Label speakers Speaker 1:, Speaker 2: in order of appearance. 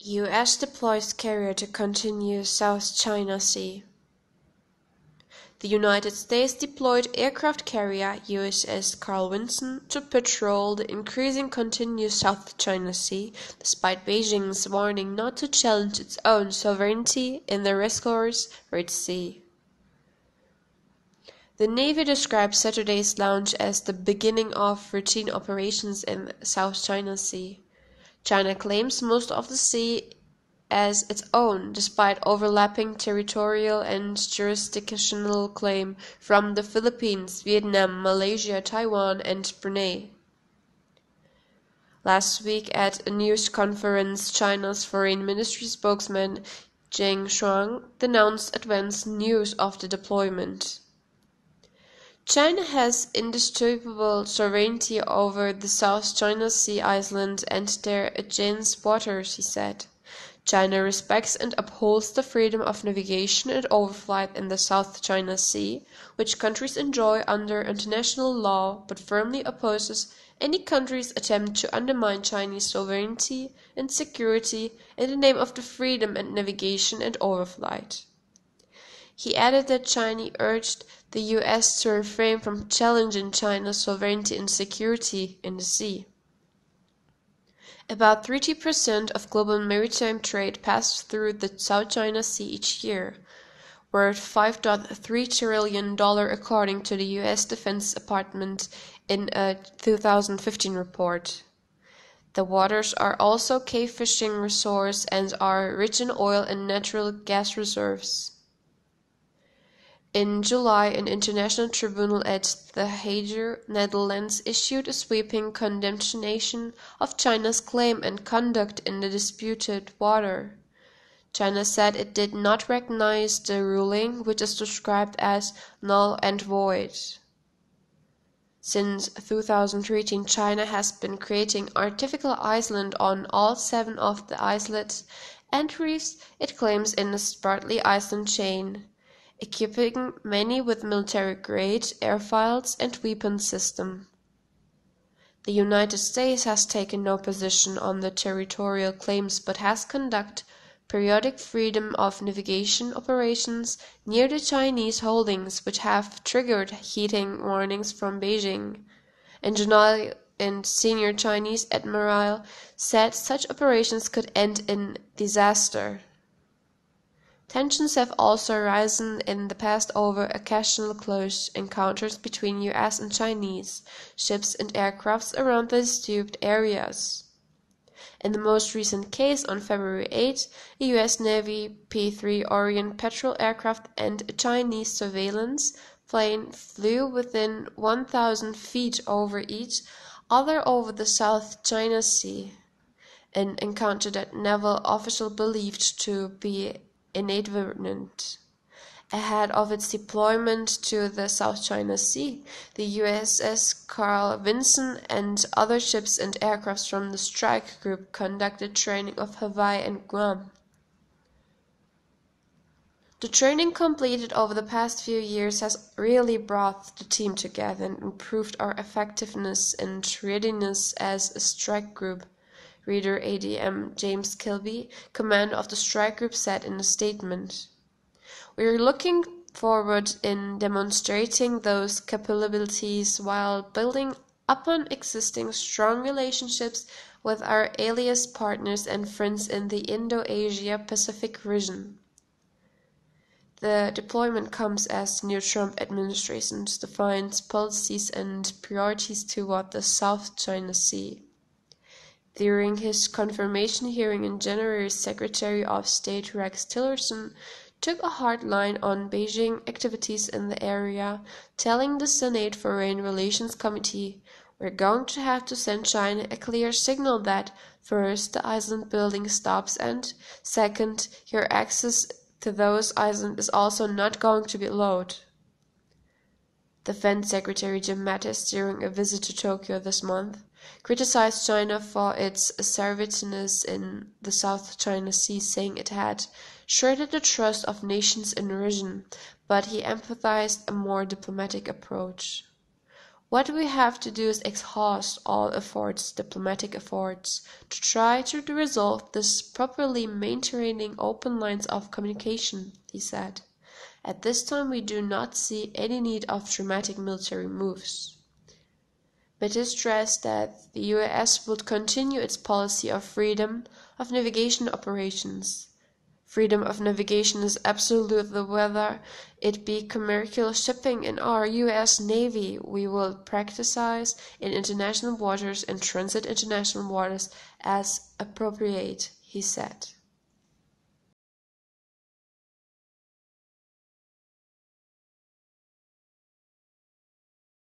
Speaker 1: U.S. deploys carrier to continue South China Sea. The United States deployed aircraft carrier USS Carl Vinson to patrol the increasing continuous South China Sea, despite Beijing's warning not to challenge its own sovereignty in the rescuer's Red Sea. The Navy described Saturday's launch as the beginning of routine operations in the South China Sea. China claims most of the sea as its own, despite overlapping territorial and jurisdictional claim from the Philippines, Vietnam, Malaysia, Taiwan, and Brunei. Last week at a news conference, China's Foreign Ministry spokesman Zheng Shuang denounced advance news of the deployment. China has indisputable sovereignty over the South China Sea island and their adjacent waters, he said. China respects and upholds the freedom of navigation and overflight in the South China Sea, which countries enjoy under international law, but firmly opposes any country's attempt to undermine Chinese sovereignty and security in the name of the freedom and navigation and overflight. He added that China urged the U.S. to refrain from challenging China's sovereignty and security in the sea. About 30% of global maritime trade passes through the South China Sea each year, worth $5.3 trillion according to the U.S. Defense Department in a 2015 report. The waters are also a fishing resource and are rich in oil and natural gas reserves. In July, an international tribunal at The Hague, Netherlands, issued a sweeping condemnation of China's claim and conduct in the disputed water. China said it did not recognize the ruling, which is described as null and void. Since 2013, China has been creating artificial islands on all 7 of the islets and reefs it claims in the Spratly Island chain, equipping many with military-grade airfields and weapon systems. The United States has taken no position on the territorial claims but has conducted periodic freedom of navigation operations near the Chinese holdings, which have triggered heating warnings from Beijing. In July, a senior Chinese admiral said such operations could end in disaster. Tensions have also risen in the past over occasional close encounters between US and Chinese ships and aircrafts around the disputed areas. In the most recent case, on February 8, a US Navy P-3 Orion patrol aircraft and a Chinese surveillance plane flew within 1,000 feet over each other over the South China Sea, an encounter that naval officials believed to be inadvertent. Ahead of its deployment to the South China Sea, the USS Carl Vinson and other ships and aircraft from the strike group conducted training off Hawaii and Guam. The training completed over the past few years has really brought the team together and improved our effectiveness and readiness as a strike group, Reader ADM James Kilby, commander of the strike group, said in a statement. We are looking forward in demonstrating those capabilities while building upon existing strong relationships with our allies, partners and friends in the Indo-Asia-Pacific region. The deployment comes as the new Trump administration defines policies and priorities toward the South China Sea. During his confirmation hearing in January, Secretary of State Rex Tillerson took a hard line on Beijing activities in the area, telling the Senate Foreign Relations Committee, "We're going to have to send China a clear signal that, first, the island building stops and, second, your access to those islands is also not going to be allowed." Defense Secretary Jim Mattis, during a visit to Tokyo this month, criticized China for its assertiveness in the South China Sea, saying it had shredded the trust of nations in the region, but he emphasized a more diplomatic approach. What we have to do is exhaust all efforts, diplomatic efforts, to try to resolve this properly, maintaining open lines of communication, he said. At this time we do not see any need of dramatic military moves. But he stressed that the US would continue its policy of freedom of navigation operations. Freedom of navigation is absolute, whether it be commercial shipping in our US Navy. We will practice in international waters and transit international waters as appropriate, he said.